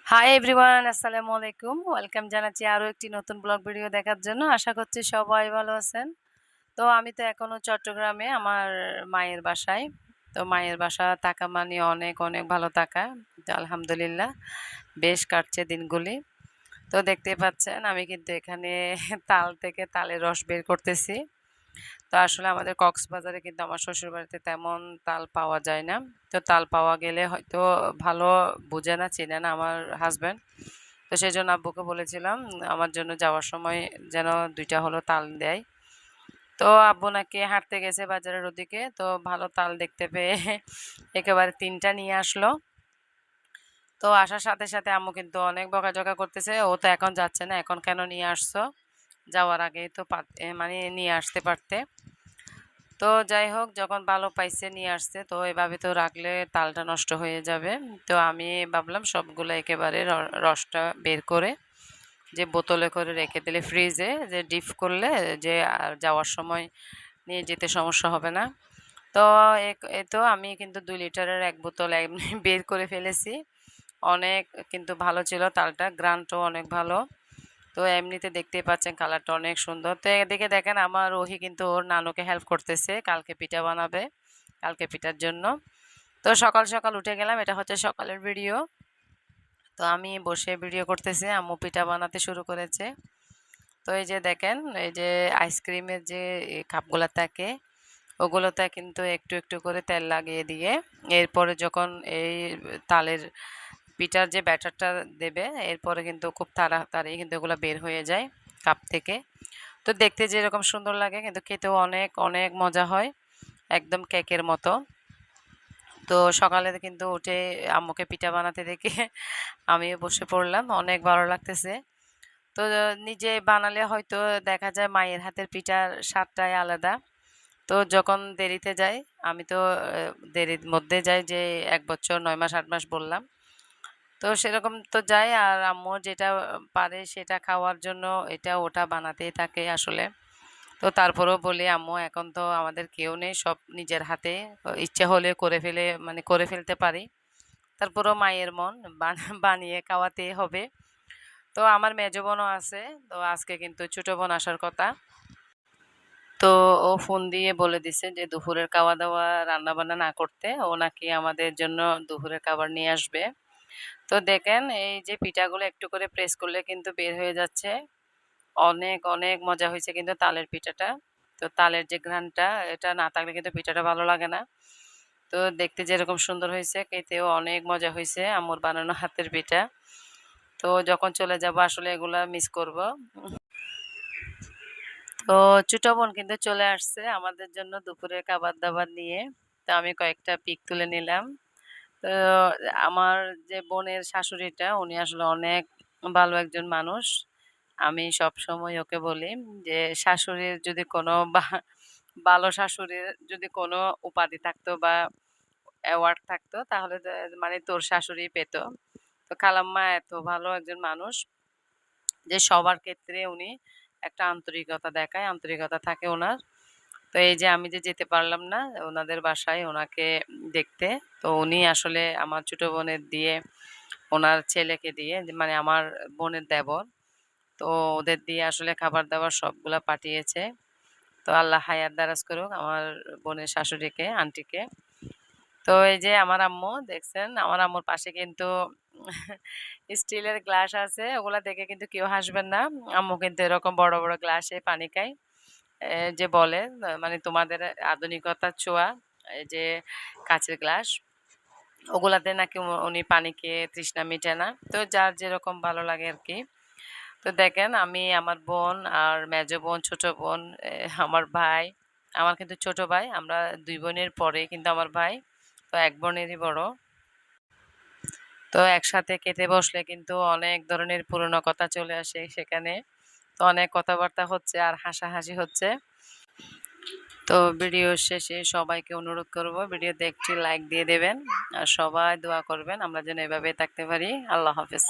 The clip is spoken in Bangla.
হাই এভরিওয়ান, আসসালামু আলাইকুম। ওয়েলকাম জানাচ্ছি আরও একটি নতুন ব্লগ ভিডিও দেখার জন্য। আশা করছি সবাই ভালো আছেন। তো আমি তো এখনো চট্টগ্রামে আমার মায়ের বাসায়। তো মায়ের বাসা থাকা মানে অনেক অনেক ভালো থাকা। তো আলহামদুলিল্লাহ বেশ কাটছে দিনগুলি। তো দেখতেই পাচ্ছেন আমি কিন্তু এখানে তাল থেকে তালের রস বের করতেছি। তো আসলে আমাদের কক্সবাজারে কিন্তু আমার শ্বশুরবাড়িতে তেমন তাল পাওয়া যায় না। তো তাল পাওয়া গেলে হয়তো ভালো বুঝে না, চেনে না আমার হাসব্যান্ড। তো সেজন্য আব্বুকে বলেছিলাম আমার জন্য যাওয়ার সময় যেন ২ টা হলো তাল দেয়। তো আব্বু নাকি হাঁটতে গেছে বাজারের ওদিকে। তো ভালো তাল দেখতে পেয়ে একেবারে ৩ টা নিয়ে আসলো। তো আসার সাথে, সাথে আম্মু কিন্তু অনেক বকাঝকা করতেছে। "ও তো এখন যাচ্ছে না, এখন কেন নিয়ে আসছো? যাওয়ার আগেই তো মানে নিয়ে আসতে পারতে।" তো যাই হোক যখন ভালো পাইছে নিয়ে আসছে, তো এভাবে তো রাখলে তালটা নষ্ট হয়ে যাবে। তো আমি ভাবলাম সবগুলো একেবারে রসটা বের করে যে বোতলে করে রেখে দিলে ফ্রিজে যে ডিপ করলে যে আর যাওয়ার সময় নিয়ে যেতে সমস্যা হবে না। তো এ তো আমি কিন্তু ২ লিটারের ১ বোতল এমনি বের করে ফেলেছি। অনেক কিন্তু ভালো ছিল তালটা, ঘ্রাণটাও অনেক ভালো। তো এমনিতে দেখতেই পাচ্ছেন কালারটা অনেক সুন্দর। তো এদিকে দেখেন আমার রোহি কিন্তু ওর নানুকে হেল্প করতেছে, কালকে পিঠা বানাবে, কালকে পিঠার জন্য। তো সকাল সকাল উঠে গেলাম, এটা হচ্ছে সকালের ভিডিও। তো আমি বসে ভিডিও করতেছি, আম্মু পিঠা বানাতে শুরু করেছে। তো এই যে দেখেন, এই যে আইসক্রিমের যে কাপগুলা থাকে ওগুলোতে কিন্তু একটু একটু করে তেল লাগিয়ে দিয়ে এরপরে যখন এই তালের পিঠার যে ব্যাটারটা দেবে এরপরে কিন্তু খুব তাড়াতাড়ি কিন্তু এগুলো বের হয়ে যায় কাপ থেকে। তো দেখতে যেরকম সুন্দর লাগে কিন্তু খেতেও অনেক অনেক মজা হয়, একদম কেকের মতো। তো সকালে কিন্তু উঠে আম্মুকে পিঠা বানাতে দেখে আমিও বসে পড়লাম, অনেক ভালো লাগতেছে। তো নিজে বানালে হয়তো দেখা যায় মায়ের হাতের পিঠার স্বাদটাই আলাদা। তো যখন দেরিতে যাই, আমি তো দেরির মধ্যে যাই যে ১ বছর ৯ মাস ৮ মাস বললাম। তো সেরকম তো যাই আর আম্মু যেটা পারে সেটা খাওয়ার জন্য এটা ওটা বানাতেই থাকে আসলে। তো তারপরেও বলি আম্মু এখন তো আমাদের কেউ নেই, সব নিজের হাতে ইচ্ছে হলে করে ফেলে মানে করে ফেলতে পারি। তারপরেও মায়ের মন বানিয়ে খাওয়াতেই হবে। তো আমার মেজো বোনও আছে। তো আজকে কিন্তু ছোট বোন আসার কথা। তো ও ফোন দিয়ে বলে দিছে যে দুপুরের খাওয়া-দাওয়া রান্নাবান্না না করতে। ও নাকি আমাদের জন্য দুপুরের খাবার নিয়ে আসবে। তো দেখেন এই যে পিঠাগুলো একটু করে প্রেস করলে কিন্তু বের হয়ে যাচ্ছে। অনেক, অনেক মজা হইছে কিন্তু তালের পিঠাটা। তো তালের যে ঘ্রাণটা এটা না থাকলে কিন্তু পিঠাটা ভালো লাগে না। তো দেখতে যেরকম সুন্দর হইছে খেতেও অনেক মজা হইছে আম্মুর বানানো হাতের পিঠা। তো যখন চলে যাবো আসলে এগুলা মিস করব। তো ছোট বোন কিন্তু চলে আসছে আমাদের জন্য দুপুরের খাবার-দাবার নিয়ে। তো আমি কয়েকটা পিক তুলে নিলাম। তো আমার যে বোনের শাশুড়িটা উনি আসলে অনেক ভালো একজন মানুষ। আমি সবসময় ওকে বলি যে শাশুড়ির যদি কোনো ভালো শাশুড়ির যদি কোনো উপাধি থাকতো বা অ্যাওয়ার্ড থাকতো তাহলে মানে তোর শাশুড়ি পেত। তো খালাম্মা এত ভালো একজন মানুষ যে সবার ক্ষেত্রে উনি একটা আন্তরিকতা দেখায়, আন্তরিকতা থাকে উনার। তো এই যে আমি যে যেতে পারলাম না ওনাদের বাসায় ওনাকে দেখতে, তো উনি আসলে আমার ছোট বোনের দিয়ে ওনার ছেলেকে দিয়ে মানে আমার বোনের দেবর, তো ওদের দিয়ে আসলে খাবার-দাবার সবগুলা পাঠিয়েছে। তো আল্লাহ হায়াত দারাজ করুক আমার বোনের শাশুড়িকে, আন্টিকে। তো এই যে আমার আম্মু দেখছেন, আমার আম্মুর পাশে কিন্তু স্টিলের গ্লাস আছে। ওগুলা দেখে কিন্তু কেউ হাসবেন না। আম্মু কিন্তু এরকম বড়, বড় গ্লাসে পানি খায়। যে বলে মানে তোমাদের আধুনিকতার ছোঁয়া এই যে কাঁচের গ্লাস ওগুলাতে নাকি উনি পানি খেয়ে তৃষ্ণা মিটে না। তো যার যেরকম ভালো লাগে আরকি। তো দেখেন আমি আমার বোন আর মেজো বোন, ছোট বোন, আমার ভাই, আমার কিন্তু ছোট ভাই। আমরা ২ বোনের পরে কিন্তু আমার ভাই। তো ১ বোনেরই বড়। তো একসাথে খেতে বসলে কিন্তু অনেক ধরনের পুরনো কথা চলে আসে সেখানে। তো অনেক কথাবার্তা হচ্ছে আর হাসাহাসি হচ্ছে। তো ভিডিও শেষে সবাইকে অনুরোধ করব ভিডিওতে একটি লাইক দিয়ে দেবেন আর সবাই দোয়া করবেন আমরা যেন এভাবে থাকতে পারি। আল্লাহ হাফেজ।